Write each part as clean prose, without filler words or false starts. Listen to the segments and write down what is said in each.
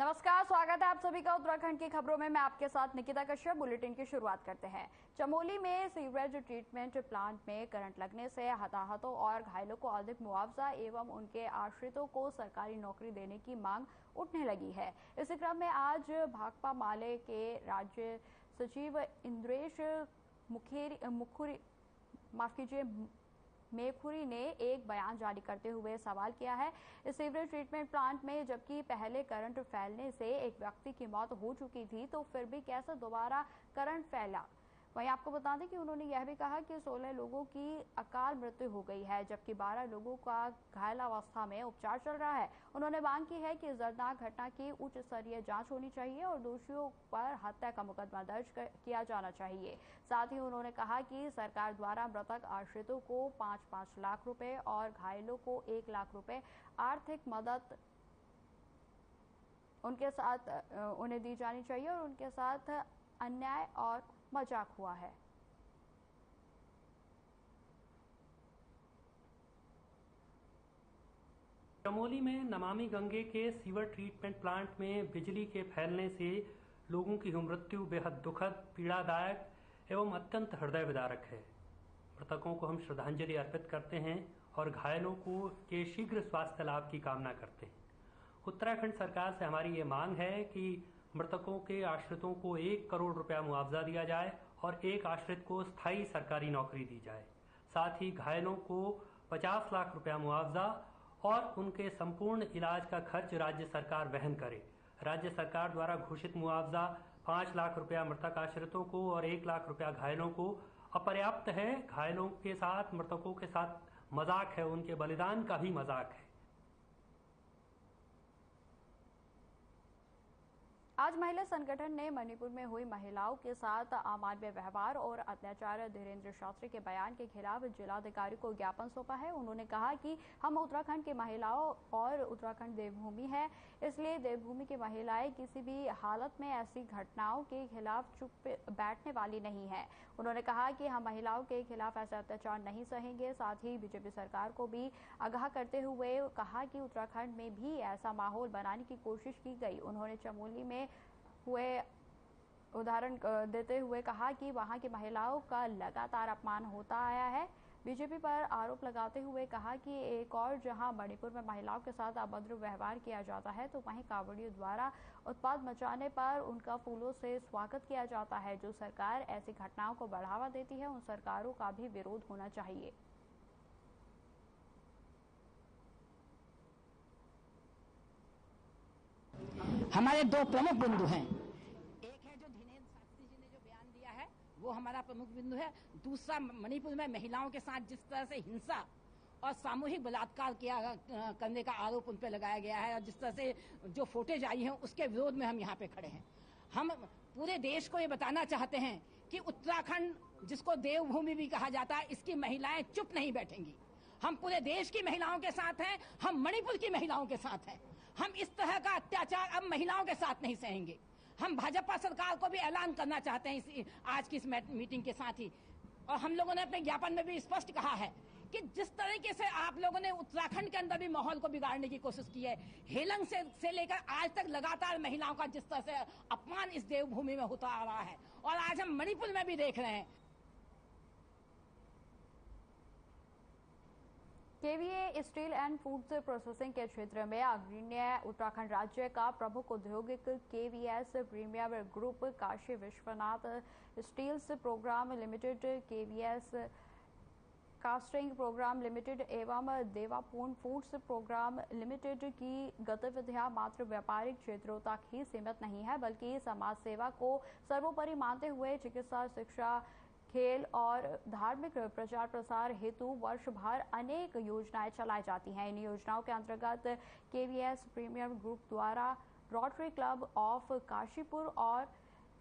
नमस्कार, स्वागत है आप सभी का उत्तराखंड की खबरों में। मैं आपके साथ निकिता कश्यप। बुलेटिन की शुरुआत करते हैं। चमोली में सीवरेज ट्रीटमेंट प्लांट में करंट लगने से हताहतों और घायलों को अधिक मुआवजा एवं उनके आश्रितों को सरकारी नौकरी देने की मांग उठने लगी है। इसी क्रम में आज भाकपा माले के राज्य सचिव इंद्रेश मेखुरी ने एक बयान जारी करते हुए सवाल किया है। इस सीवरेज ट्रीटमेंट प्लांट में जबकि पहले करंट फैलने से एक व्यक्ति की मौत हो चुकी थी, तो फिर भी कैसे दोबारा करंट फैला। वहीं आपको बता दें कि उन्होंने यह भी कहा कि 16 लोगों की अकाल मृत्यु हो गई है, जबकि 12 लोगों का घायल अवस्था में उपचार चल रहा है। उन्होंने मांग की है कि इस दर्दनाक घटना की उच्च स्तरीय जांच होनी चाहिए और दोषियों पर हत्या का मुकदमा दर्ज किया जाना चाहिए। साथ ही उन्होंने कहा कि सरकार द्वारा मृतक आश्रितों को 5-5 लाख रुपए और घायलों को 1 लाख रुपए आर्थिक मदद उनके साथ उन्हें दी जानी चाहिए और उनके साथ अन्याय और मजाक हुआ है। चमोली में नमामि गंगे के सीवर ट्रीटमेंट प्लांट में बिजली के फैलने से लोगों की मृत्यु बेहद दुखद, पीड़ादायक एवं अत्यंत हृदय विदारक है। मृतकों को हम श्रद्धांजलि अर्पित करते हैं और घायलों के शीघ्र स्वास्थ्य लाभ की कामना करते हैं। उत्तराखंड सरकार से हमारी ये मांग है कि मृतकों के आश्रितों को 1 करोड़ रुपया मुआवजा दिया जाए और एक आश्रित को स्थायी सरकारी नौकरी दी जाए। साथ ही घायलों को 50 लाख रुपया मुआवजा और उनके संपूर्ण इलाज का खर्च राज्य सरकार वहन करे। राज्य सरकार द्वारा घोषित मुआवजा 5 लाख रुपया मृतक आश्रितों को और 1 लाख रुपया घायलों को अपर्याप्त है। घायलों के साथ, मृतकों के साथ मजाक है, उनके बलिदान का भी मजाक है। आज महिला संगठन ने मणिपुर में हुई महिलाओं के साथ अमानवीय व्यवहार और अत्याचार धीरेन्द्र शास्त्री के बयान के खिलाफ जिलाधिकारी को ज्ञापन सौंपा है। उन्होंने कहा कि हम उत्तराखंड की महिलाओं और उत्तराखंड देवभूमि है, इसलिए देवभूमि की महिलाएं किसी भी हालत में ऐसी घटनाओं के खिलाफ चुप बैठने वाली नहीं है। उन्होंने कहा कि हम महिलाओं के खिलाफ ऐसे अत्याचार नहीं सहेंगे। साथ ही बीजेपी सरकार को भी आगाह करते हुए कहा कि उत्तराखंड में भी ऐसा माहौल बनाने की कोशिश की गई। उन्होंने चमोली में हुए उदाहरण देते हुए कहा कि वहां की महिलाओं का लगातार अपमान होता आया है। बीजेपी पर आरोप लगाते हुए कहा कि एक और जहां मणिपुर में महिलाओं के साथ अभद्र व्यवहार किया जाता है, तो वहीं कांवड़ियों द्वारा उत्पात मचाने पर उनका फूलों से स्वागत किया जाता है। जो सरकार ऐसी घटनाओं को बढ़ावा देती है, उन सरकारों का भी विरोध होना चाहिए। हमारे 2 प्रमुख बिंदु हैं। एक है जो धीरेन्द्र शास्त्री जी ने जो बयान दिया है, वो हमारा प्रमुख बिंदु है। दूसरा, मणिपुर में महिलाओं के साथ जिस तरह से हिंसा और सामूहिक बलात्कार करने का आरोप उन पर लगाया गया है और जिस तरह से जो फुटेज आई है, उसके विरोध में हम यहाँ पे खड़े हैं। हम पूरे देश को ये बताना चाहते हैं कि उत्तराखंड, जिसको देवभूमि भी कहा जाता है, इसकी महिलाएं चुप नहीं बैठेंगी। हम पूरे देश की महिलाओं के साथ हैं, हम मणिपुर की महिलाओं के साथ हैं। हम इस तरह का अत्याचार अब महिलाओं के साथ नहीं सहेंगे। हम भाजपा सरकार को भी ऐलान करना चाहते हैं आज की इस मीटिंग के साथ ही, और हम लोगों ने अपने ज्ञापन में भी स्पष्ट कहा है कि जिस तरीके से आप लोगों ने उत्तराखंड के अंदर भी माहौल को बिगाड़ने की कोशिश की है, हेलंग से लेकर आज तक लगातार महिलाओं का जिस तरह से अपमान इस देवभूमि में होता आ रहा है, और आज हम मणिपुर में भी देख रहे हैं। KVA steel and foods processing के क्षेत्र में अग्रणी उत्तराखंड राज्य का प्रमुख औद्योगिक KVS premier group Kashi Vishwanath steels program limited, KVS casting program limited एवं देवापूर्ण फूड्स प्रोग्राम लिमिटेड की गतिविधियां मात्र व्यापारिक क्षेत्रों तक ही सीमित नहीं है, बल्कि समाज सेवा को सर्वोपरि मानते हुए चिकित्सा, शिक्षा, खेल और धार्मिक प्रचार प्रसार हेतु वर्ष भर अनेक योजनाएं चलाई जाती हैं। इन योजनाओं के अंतर्गत केवीएस प्रीमियम ग्रुप द्वारा रोटरी क्लब ऑफ काशीपुर और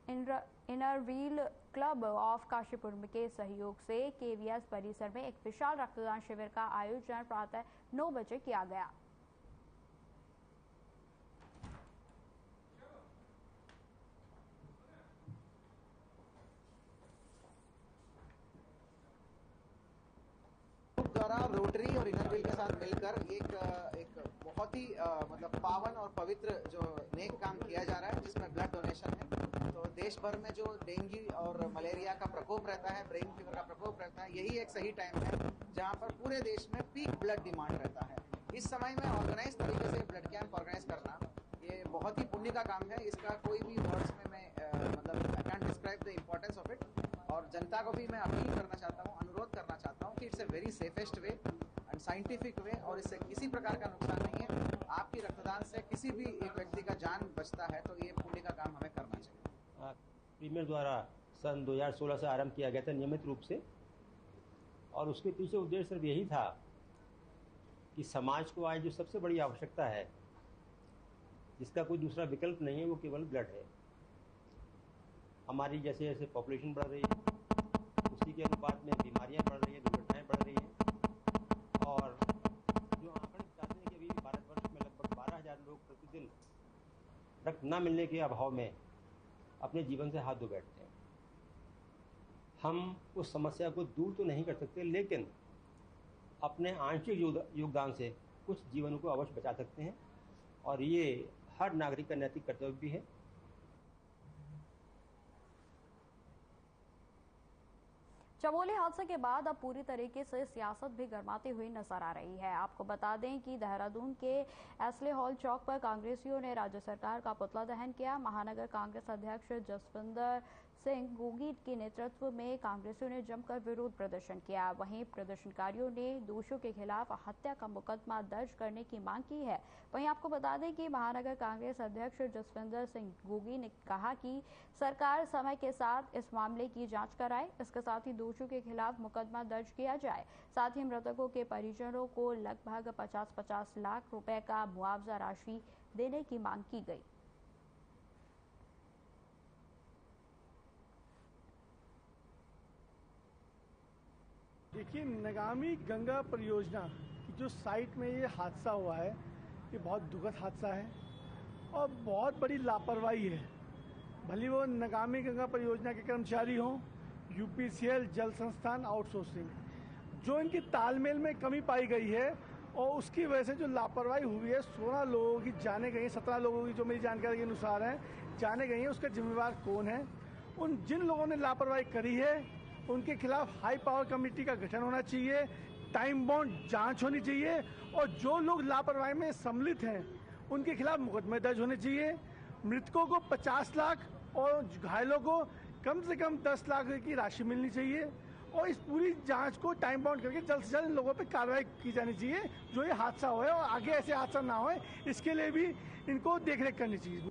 इनरव्हील क्लब ऑफ काशीपुर के सहयोग से केवीएस परिसर में एक विशाल रक्तदान शिविर का आयोजन प्रातः 9 बजे किया गया। द्वारा रोटरी और इनरव्हील के साथ मिलकर एक बहुत ही मतलब पावन और पवित्र जो नेक काम किया जा रहा है जिसमें ब्लड डोनेशन है। तो देश भर में जो डेंगू और मलेरिया का प्रकोप रहता है, ब्रेन फीवर का प्रकोप रहता है, यही एक सही टाइम है जहां पर पूरे देश में पीक ब्लड डिमांड रहता है। इस समय में ऑर्गेनाइज तरीके से ब्लड कैंप ऑर्गेनाइज करना ये बहुत ही पुण्य का काम है। इसका कोई भी वर्ड्स में मैं मतलब I can describe the importance of it. और जनता को भी मैं अपील करना चाहता हूँ, अनुरोध करना चाहता हूँ कि it's a very safest way and scientific way, और इससे किसी प्रकार का नुकसान नहीं है। आपकी रक्तदान से किसी भी एक व्यक्ति का जान बचता है, तो ये पुण्य का काम हमें करना चाहिए। प्रीमियर द्वारा सन 2016 से आरंभ किया गया था नियमित रूप से, और उसके पीछे उद्देश्य सिर्फ यही था कि समाज को आज जो सबसे बड़ी आवश्यकता है, जिसका कोई दूसरा विकल्प नहीं है, वो केवल ब्लड है। हमारी जैसे जैसे पॉपुलेशन बढ़ रही है, उसी के अनुपात में बीमारियां बढ़ रही हैं, दुर्घटनाएं बढ़ रही हैं, और जो आंकड़े बताते हैं कि अभी भारतवर्ष में लगभग 12,000 लोग प्रतिदिन रक्त न मिलने के अभाव में अपने जीवन से हाथ धो बैठते हैं। हम उस समस्या को दूर तो नहीं कर सकते, लेकिन अपने आंशिक योगदान से कुछ जीवनों को अवश्य बचा सकते हैं, और ये हर नागरिक का नैतिक कर्तव्य भी है। चमोली हादसे के बाद अब पूरी तरीके से सियासत भी गर्माती हुई नजर आ रही है। आपको बता दें कि देहरादून के एसले हॉल चौक पर कांग्रेसियों ने राज्य सरकार का पुतला दहन किया। महानगर कांग्रेस अध्यक्ष जसविंदर सिंह गोगी के नेतृत्व में कांग्रेसियों ने जमकर विरोध प्रदर्शन किया। वहीं प्रदर्शनकारियों ने दोषियों के खिलाफ हत्या का मुकदमा दर्ज करने की मांग की है। वहीं आपको बता दें कि महानगर कांग्रेस अध्यक्ष जसविंदर सिंह गोगी ने कहा कि सरकार समय के साथ इस मामले की जांच कराए, इसके साथ ही दोषियों के खिलाफ मुकदमा दर्ज किया जाए। साथ ही मृतकों के परिजनों को लगभग 50-50 लाख रुपए का मुआवजा राशि देने की मांग की गई। देखिए, नगामी गंगा परियोजना की जो साइट में ये हादसा हुआ है, ये बहुत दुखद हादसा है और बहुत बड़ी लापरवाही है। भले वो नगामी गंगा परियोजना के कर्मचारी हों, यूपीसीएल, जल संस्थान, आउटसोर्सिंग, जो इनकी तालमेल में कमी पाई गई है और उसकी वजह से जो लापरवाही हुई है, 16 लोगों की जाने गई, 17 लोगों की जो मेरी जानकारी के अनुसार है जाने गई है। उसका जिम्मेवार कौन है? उन जिन लोगों ने लापरवाही करी है उनके खिलाफ हाई पावर कमेटी का गठन होना चाहिए, टाइम बाउंड जांच होनी चाहिए, और जो लोग लापरवाही में सम्मिलित हैं उनके खिलाफ मुकदमे दर्ज होने चाहिए। मृतकों को 50 लाख और घायलों को कम से कम 10 लाख की राशि मिलनी चाहिए, और इस पूरी जांच को टाइम बाउंड करके जल्द से जल्द इन लोगों पर कार्रवाई की जानी चाहिए जो ये हादसा हुआ है, और आगे ऐसे हादसा ना हो, इसके लिए भी इनको देखरेख करनी चाहिए।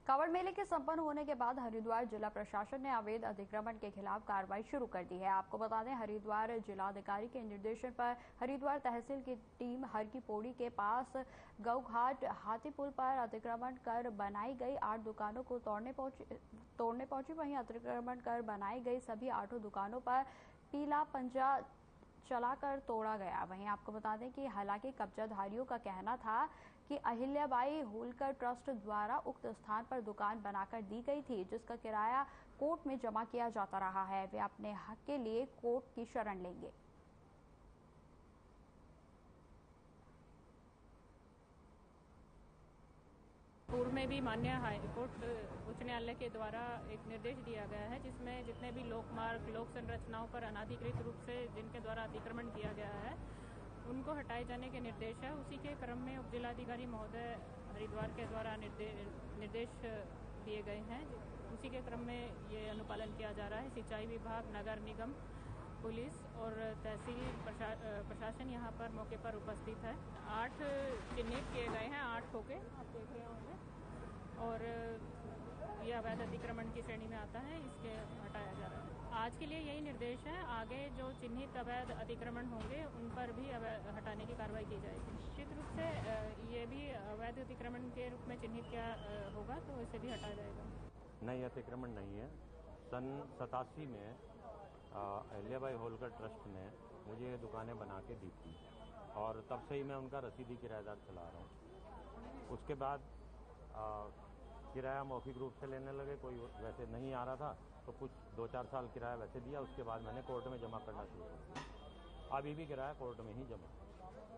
कांवड़ मेले के संपन्न होने के बाद हरिद्वार जिला प्रशासन ने अवैध अतिक्रमण के खिलाफ कार्रवाई शुरू कर दी है। आपको बता दें, हरिद्वार जिलाधिकारी के निर्देशन पर हरिद्वार तहसील की टीम हर की पौड़ी के पास गौघाट हाथी पुल पर अतिक्रमण कर बनाई गई 8 दुकानों को तोड़ने पहुंची। वहीं अतिक्रमण कर बनाई गई सभी 8 दुकानों पर पीला पंजा चलाकर तोड़ा गया। वहीं आपको बता दें कि हालांकि कब्जाधारियों का कहना था कि अहिल्याबाई होलकर ट्रस्ट द्वारा उक्त स्थान पर दुकान बनाकर दी गई थी, जिसका किराया कोर्ट में जमा किया जाता रहा है। वे अपने हक के लिए कोर्ट की शरण लेंगे। पूर्व में भी माननीय हाईकोर्ट उच्च न्यायालय के द्वारा एक निर्देश दिया गया है, जिसमें जितने भी लोकमार्ग, लोक संरचनाओं पर अनाधिकृत रूप से जिनके द्वारा अतिक्रमण किया गया है उनको हटाए जाने के निर्देश है। उसी के क्रम में उप जिलाधिकारी महोदय हरिद्वार के द्वारा निर्देश दिए गए हैं। उसी के क्रम में ये अनुपालन किया जा रहा है। सिंचाई विभाग, नगर निगम, पुलिस और तहसील प्रशासन यहाँ पर मौके पर उपस्थित है। 8 चिन्हित किए गए हैं, 8 ठोके आप देख रहे होंगे, और यह अवैध अतिक्रमण की श्रेणी में आता है, इसके हटाया जा रहा है। आज के लिए यही निर्देश है। आगे जो चिन्हित अवैध अतिक्रमण होंगे उन पर भी हटाने की कार्रवाई की जाएगी। निश्चित रूप से ये भी अवैध अतिक्रमण के रूप में चिन्हित किया होगा, तो इसे भी हटाया जाएगा। नहीं, अतिक्रमण नहीं है। सन 87 में अहिल्याबाई होलकर ट्रस्ट ने मुझे ये दुकानें बना के दी थी, और तब से ही मैं उनका रसीदी किराएदार चला रहा हूँ। उसके बाद किराया मौखिक रूप से लेने लगे, कोई वैसे नहीं आ रहा था, तो कुछ 2-4 साल किराया वैसे दिया। उसके बाद मैंने कोर्ट में जमा करना शुरू कर दिया। अभी भी किराया कोर्ट में ही जमा।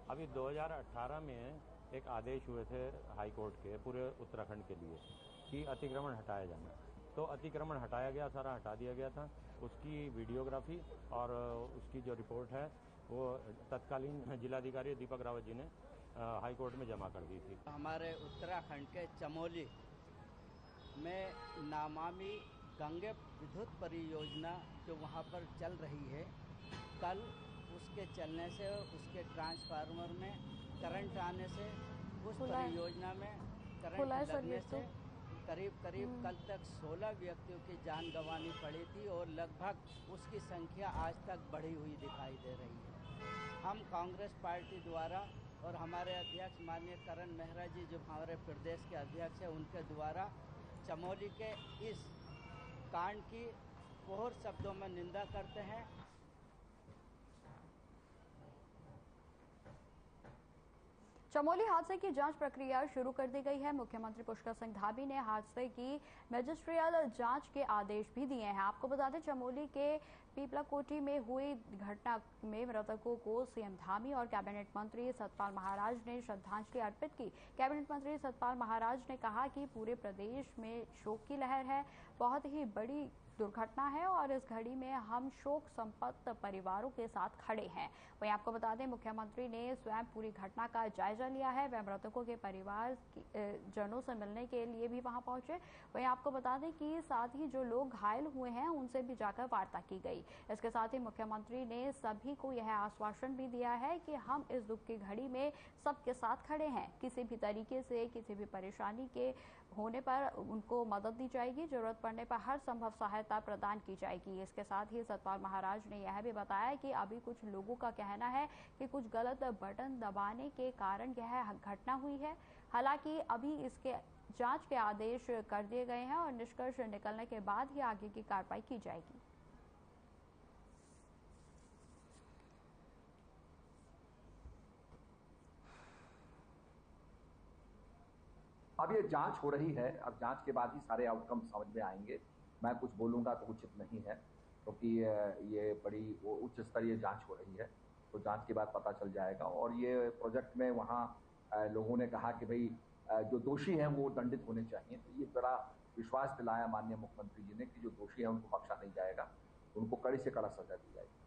अभी 2018 में एक आदेश हुए थे हाई कोर्ट के पूरे उत्तराखंड के लिए कि अतिक्रमण हटाया जाना, तो अतिक्रमण हटाया गया, सारा हटा दिया गया था। उसकी वीडियोग्राफी और उसकी जो रिपोर्ट है वो तत्कालीन जिलाधिकारी दीपक रावत जी ने हाई कोर्ट में जमा कर दी थी। हमारे उत्तराखंड के चमोली में नमामि गंगे विद्युत परियोजना जो वहाँ पर चल रही है, कल उसके चलने से, उसके ट्रांसफार्मर में करंट आने से, उस परियोजना में करंट लगने से करीब कल तक 16 व्यक्तियों की जान गंवानी पड़ी थी और लगभग उसकी संख्या आज तक बढ़ी हुई दिखाई दे रही है। हम कांग्रेस पार्टी द्वारा और हमारे अध्यक्ष माननीय करण मेहरा जी जो हमारे प्रदेश के अध्यक्ष हैं, उनके द्वारा चमोली के इस कांड की कोहर शब्दों में निंदा करते हैं। चमोली हादसे की जांच प्रक्रिया शुरू कर दी गई है। मुख्यमंत्री पुष्कर सिंह धामी ने हादसे की मजिस्ट्रियल जांच के आदेश भी दिए हैं। आपको बता दें, चमोली के पीपलाकोटी में हुई घटना में मृतकों को सीएम धामी और कैबिनेट मंत्री सतपाल महाराज ने श्रद्धांजलि अर्पित की। कैबिनेट मंत्री सतपाल महाराज ने कहा कि पूरे प्रदेश में शोक की लहर है, बहुत ही बड़ी दुर्घटना है और इस घड़ी में हम शोक संपन्न परिवारों के साथ खड़े हैं। वहीं आपको बता दें, मुख्यमंत्री ने स्वयं पूरी घटना का जायजा लिया है। वह मृतकों के परिवार जनों से मिलने के लिए भी वहां पहुंचे। वहीं आपको बता दें कि साथ ही जो लोग घायल हुए हैं उनसे भी जाकर वार्ता की गई। इसके साथ ही मुख्यमंत्री ने सभी को यह आश्वासन भी दिया है कि हम इस दुख की घड़ी में सबके साथ खड़े हैं। किसी भी तरीके से किसी भी परेशानी के होने पर उनको मदद दी जाएगी, जरूरत पड़ने पर हर संभव सहायता प्रदान की जाएगी। इसके साथ ही सतपाल महाराज ने यह भी बताया कि अभी कुछ लोगों का कहना है कि कुछ गलत बटन दबाने के कारण यह घटना हुई है। हालांकि अभी इसके जांच के आदेश कर दिए गए हैं और निष्कर्ष निकलने के बाद ही आगे की कार्रवाई की जाएगी। अब ये जांच हो रही है, अब जांच के बाद ही सारे आउटकम समझ में आएंगे। मैं कुछ बोलूंगा तो उचित नहीं है, क्योंकि ये बड़ी उच्च स्तरीय जांच हो रही है, तो जांच के बाद पता चल जाएगा। और ये प्रोजेक्ट में वहाँ लोगों ने कहा कि भाई जो दोषी हैं वो दंडित होने चाहिए, तो ये बड़ा विश्वास दिलाया माननीय मुख्यमंत्री जी ने कि जो दोषी हैं उनको बख्शा नहीं जाएगा, उनको कड़ी से कड़ा सजा दी जाएगी।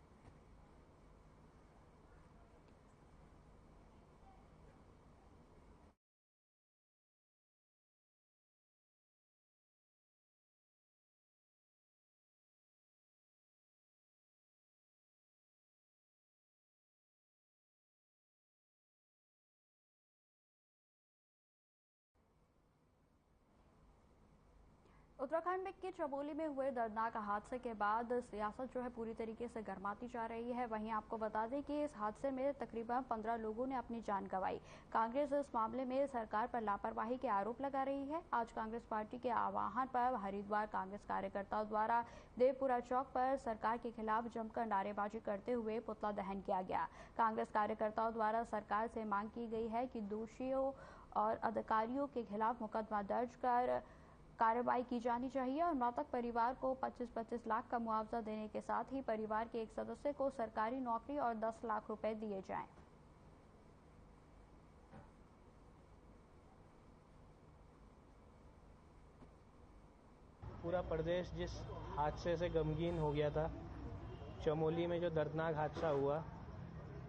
उत्तराखंड में के चमोली में हुए दर्दनाक हादसे के बाद सियासत जो है पूरी तरीके से गर्माती जा रही है। वहीं आपको बता दें कि इस हादसे में तकरीबन 15 लोगों ने अपनी जान गंवाई। कांग्रेस इस मामले में सरकार पर लापरवाही के आरोप लगा रही है। आज कांग्रेस पार्टी के आह्वान पर हरिद्वार कांग्रेस कार्यकर्ताओं द्वारा देवपुरा चौक पर सरकार के खिलाफ जमकर नारेबाजी करते हुए पुतला दहन किया गया। कांग्रेस कार्यकर्ताओं द्वारा सरकार से मांग की गई है कि दोषियों और अधिकारियों के खिलाफ मुकदमा दर्ज कर कार्रवाई की जानी चाहिए और मृतक परिवार को 25-25 लाख का मुआवजा देने के साथ ही परिवार के एक सदस्य को सरकारी नौकरी और 10 लाख रुपए दिए जाएं। पूरा प्रदेश जिस हादसे से गमगीन हो गया था, चमोली में जो दर्दनाक हादसा हुआ,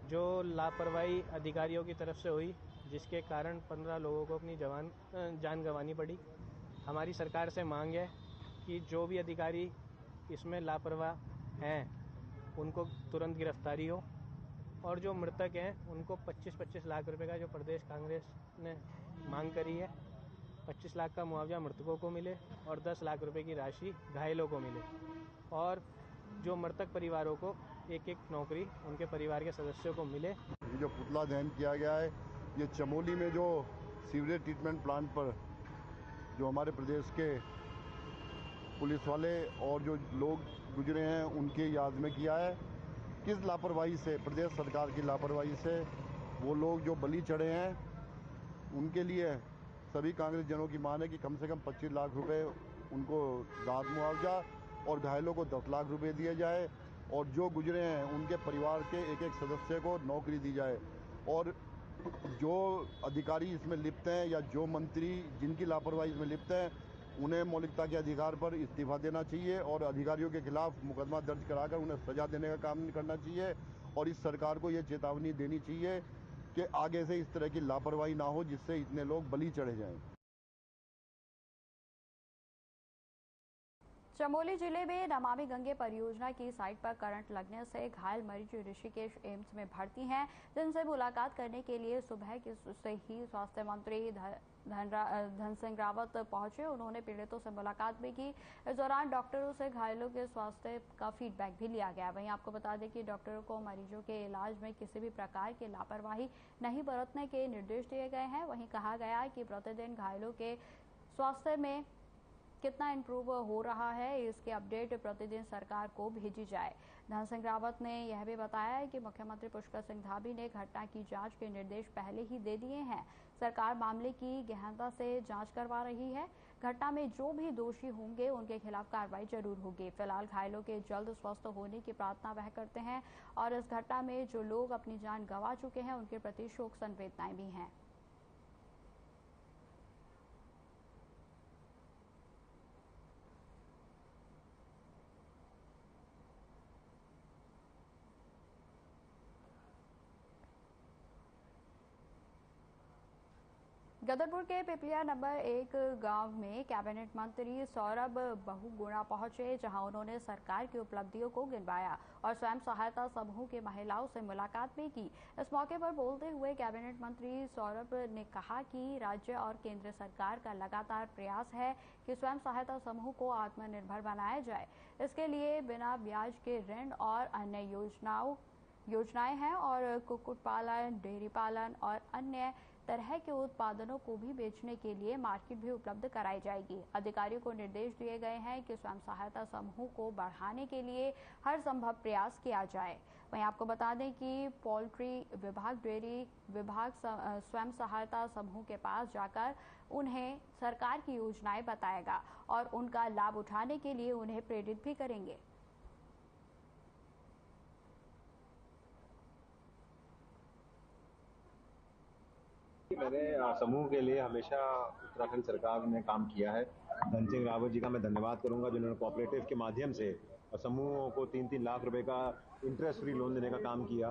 जो लापरवाही अधिकारियों की तरफ से हुई, जिसके कारण 15 लोगों को अपनी जान गंवानी पड़ी। हमारी सरकार से मांग है कि जो भी अधिकारी इसमें लापरवाह हैं उनको तुरंत गिरफ्तारी हो और जो मृतक हैं उनको 25-25 लाख रुपए का जो प्रदेश कांग्रेस ने मांग करी है, 25 लाख का मुआवजा मृतकों को मिले और 10 लाख रुपए की राशि घायलों को मिले और जो मृतक परिवारों को एक नौकरी उनके परिवार के सदस्यों को मिले। ये जो पुतला दहन किया गया है, ये चमोली में जो सीवरेज ट्रीटमेंट प्लांट पर जो हमारे प्रदेश के पुलिस वाले और जो लोग गुजरे हैं उनके याद में किया है। किस लापरवाही से, प्रदेश सरकार की लापरवाही से वो लोग जो बलि चढ़े हैं उनके लिए सभी कांग्रेस जनों की मांग है कि कम से कम 25 लाख रुपए उनको राहत मुआवजा और घायलों को 10 लाख रुपए दिए जाए। और जो गुजरे हैं उनके परिवार के एक एक सदस्य को नौकरी दी जाए और जो अधिकारी इसमें लिप्त हैं या जो मंत्री जिनकी लापरवाही इसमें लिप्त हैं उन्हें मौलिकता के अधिकार पर इस्तीफा देना चाहिए और अधिकारियों के खिलाफ मुकदमा दर्ज कराकर उन्हें सजा देने का काम करना चाहिए। और इस सरकार को यह चेतावनी देनी चाहिए कि आगे से इस तरह की लापरवाही ना हो जिससे इतने लोग बलि चढ़े जाएं। चमोली जिले में नमामि गंगे परियोजना की साइट पर करंट लगने से घायल मरीज ऋषिकेश एम्स में भर्ती हैं, जिनसे मुलाकात करने के लिए सुबह से ही स्वास्थ्य मंत्री धन सिंह रावत पहुंचे। उन्होंने पीड़ितों से मुलाकात भी की। इस दौरान डॉक्टरों से घायलों के स्वास्थ्य का फीडबैक भी लिया गया। वहीं आपको बता दें कि डॉक्टरों को मरीजों के इलाज में किसी भी प्रकार की लापरवाही नहीं बरतने के निर्देश दिए गए हैं। वहीं कहा गया है कि प्रतिदिन घायलों के स्वास्थ्य में कितना इंप्रूव हो रहा है इसके अपडेट प्रतिदिन सरकार को भेजी जाए। धन सिंह रावत ने यह भी बताया है कि मुख्यमंत्री पुष्कर सिंह धामी ने घटना की जांच के निर्देश पहले ही दे दिए हैं। सरकार मामले की गहनता से जांच करवा रही है। घटना में जो भी दोषी होंगे उनके खिलाफ कार्रवाई जरूर होगी। फिलहाल घायलों के जल्द स्वस्थ होने की प्रार्थना वह करते हैं और इस घटना में जो लोग अपनी जान गंवा चुके हैं उनके प्रति शोक संवेदनाएं भी हैं। गदरपुर के पिपलिया नंबर 1 गांव में कैबिनेट मंत्री सौरभ बहुगुणा पहुंचे, जहां उन्होंने सरकार की उपलब्धियों को गिनवाया और स्वयं सहायता समूह की महिलाओं से मुलाकात भी की। इस मौके पर बोलते हुए कैबिनेट मंत्री सौरभ ने कहा कि राज्य और केंद्र सरकार का लगातार प्रयास है कि स्वयं सहायता समूह को आत्मनिर्भर बनाया जाए। इसके लिए बिना ब्याज के ऋण और अन्य योजनाएं हैं और कुक्कुट पालन, डेयरी पालन और अन्य तरह के उत्पादनों को भी बेचने के लिए मार्केट भी उपलब्ध कराई जाएगी। अधिकारियों को निर्देश दिए गए हैं कि स्वयं सहायता समूह को बढ़ाने के लिए हर संभव प्रयास किया जाए। वहीं आपको बता दें कि पोल्ट्री विभाग, डेयरी विभाग स्वयं सहायता समूह के पास जाकर उन्हें सरकार की योजनाएं बताएगा और उनका लाभ उठाने के लिए उन्हें प्रेरित भी करेंगे। मैंने समूह के लिए हमेशा उत्तराखंड सरकार ने काम किया है। धन सिंह रावत जी का मैं धन्यवाद करूंगा जिन्होंने कोऑपरेटिव के माध्यम से समूहों को 3-3 लाख रुपए का इंटरेस्ट फ्री लोन देने का काम किया।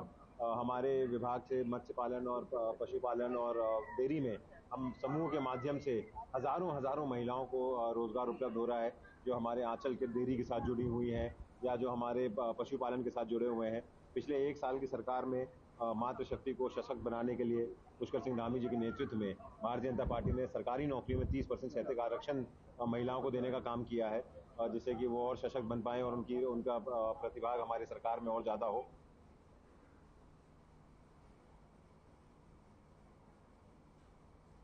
हमारे विभाग से मत्स्य पालन और पशुपालन और डेयरी में हम समूह के माध्यम से हजारों महिलाओं को रोजगार उपलब्ध हो रहा है, जो हमारे आंचल के डेयरी के साथ जुड़ी हुई हैं या जो हमारे पशुपालन के साथ जुड़े हुए हैं। पिछले 1 साल की सरकार में मातृशक्ति को सशक्त बनाने के लिए पुष्कर सिंह धामी जी के नेतृत्व में भारतीय जनता पार्टी ने सरकारी नौकरी में 30% शैक्षिक आरक्षण महिलाओं को देने का काम किया है, जिससे कि वो और सशक्त बन पाए और उनका प्रतिभाग हमारी सरकार में और ज्यादा हो।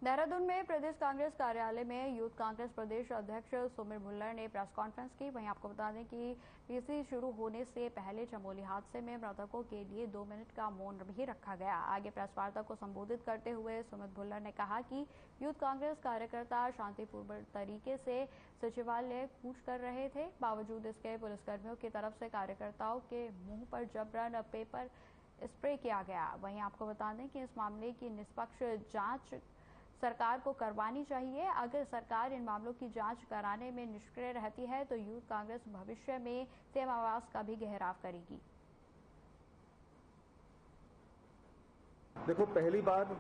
देहरादून में प्रदेश कांग्रेस कार्यालय में यूथ कांग्रेस प्रदेश अध्यक्ष सुमिर भुल्लर ने प्रेस कॉन्फ्रेंस की। वहीं आपको बता दें कि पीसी शुरू होने से पहले चमोली हादसे में मृतकों के लिए 2 मिनट का मौन भी रखा गया। आगे प्रेस वार्ता को संबोधित करते हुए सुमिर भुल्लर ने कहा कि यूथ कांग्रेस कार्यकर्ता शांतिपूर्ण तरीके से सचिवालय कूच कर रहे थे। बावजूद इसके पुलिसकर्मियों की तरफ से कार्यकर्ताओं के मुंह पर जबरन पेपर स्प्रे किया गया। वहीं आपको बता दें कि इस मामले की निष्पक्ष जांच सरकार को करवानी चाहिए। अगर सरकार इन मामलों की जांच कराने में निष्क्रिय रहती है तो यूथ कांग्रेस भविष्य में सीएम आवास का भी घेराव करेगी। देखो, पहली बात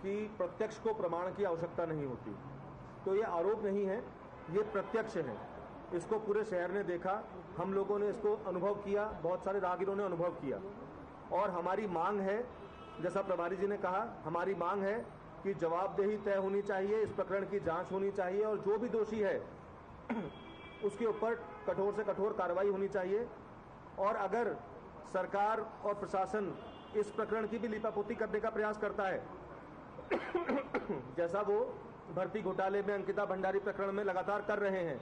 कि प्रत्यक्ष को प्रमाण की आवश्यकता नहीं होती, तो ये आरोप नहीं है, ये प्रत्यक्ष है। इसको पूरे शहर ने देखा, हम लोगों ने इसको अनुभव किया, बहुत सारे राहगीरों ने अनुभव किया और हमारी मांग है, जैसा प्रभारी जी ने कहा, हमारी मांग है कि जवाबदेही तय होनी चाहिए, इस प्रकरण की जांच होनी चाहिए और जो भी दोषी है उसके ऊपर कठोर से कठोर कार्रवाई होनी चाहिए। और अगर सरकार और प्रशासन इस प्रकरण की भी लीपापोती करने का प्रयास करता है जैसा वो भर्ती घोटाले में अंकिता भंडारी प्रकरण में लगातार कर रहे हैं,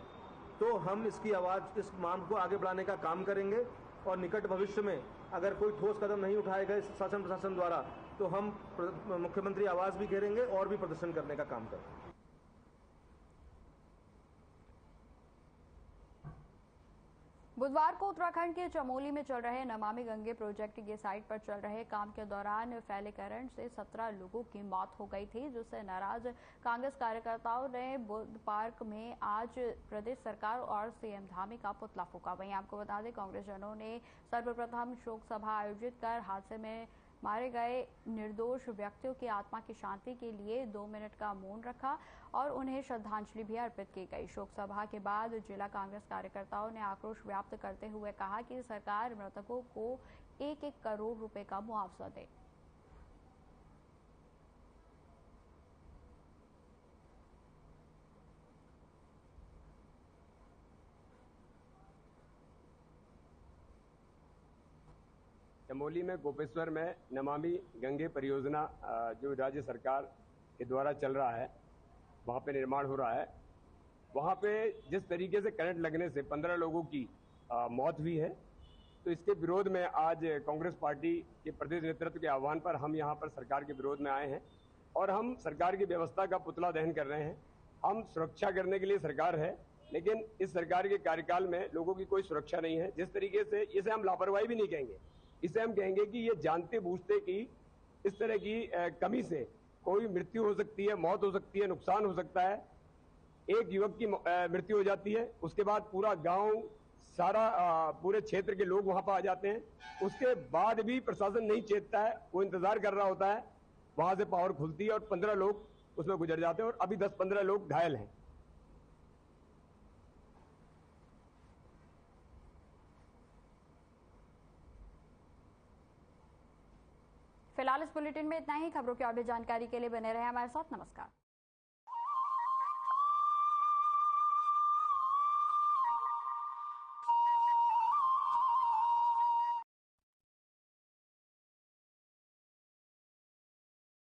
तो हम इसकी आवाज, इस मांग को आगे बढ़ाने का काम करेंगे और निकट भविष्य में अगर कोई ठोस कदम नहीं उठाए गए शासन प्रशासन द्वारा तो हम मुख्यमंत्री आवास भी घेरेंगे और भी प्रदर्शन करने का काम करेंगे। बुधवार को उत्तराखंड के चमोली में चल रहे नमामि गंगे प्रोजेक्ट की साइट पर चल रहे काम के दौरान फैले करंट से 17 लोगों की मौत हो गई थी, जिससे नाराज कांग्रेस कार्यकर्ताओं ने बुद्ध पार्क में आज प्रदेश सरकार और सीएम धामी का पुतला फूंका। वहीं आपको बता दें, कांग्रेसजनों ने सर्वप्रथम शोक सभा आयोजित कर हादसे में मारे गए निर्दोष व्यक्तियों की आत्मा की शांति के लिए 2 मिनट का मौन रखा और उन्हें श्रद्धांजलि भी अर्पित की गई। शोक सभा के बाद जिला कांग्रेस कार्यकर्ताओं ने आक्रोश व्यक्त करते हुए कहा कि सरकार मृतकों को 1-1 करोड़ रुपए का मुआवजा दे। चमोली में गोपेश्वर में नमामि गंगे परियोजना जो राज्य सरकार के द्वारा चल रहा है, वहाँ पे निर्माण हो रहा है। वहाँ पे जिस तरीके से करंट लगने से 15 लोगों की मौत हुई है, तो इसके विरोध में आज कांग्रेस पार्टी के प्रदेश नेतृत्व के आह्वान पर हम यहाँ पर सरकार के विरोध में आए हैं और हम सरकार की व्यवस्था का पुतला दहन कर रहे हैं। हम सुरक्षा करने के लिए सरकार है, लेकिन इस सरकार के कार्यकाल में लोगों की कोई सुरक्षा नहीं है। जिस तरीके से इसे हम लापरवाही भी नहीं कहेंगे, इसे हम कहेंगे कि ये जानते बूझते कि इस तरह की कमी से कोई मृत्यु हो सकती है, मौत हो सकती है, नुकसान हो सकता है। एक युवक की मृत्यु हो जाती है, उसके बाद पूरा गांव, सारा पूरे क्षेत्र के लोग वहां पर आ जाते हैं। उसके बाद भी प्रशासन नहीं चेतता है, वो इंतजार कर रहा होता है। वहां से पावर खुलती है और 15 लोग उसमें गुजर जाते हैं और अभी 10-15 लोग घायल हैं। फिलहाल इस बुलेटिन में इतना ही। खबरों की और भी जानकारी के लिए बने रहे हमारे साथ। नमस्कार।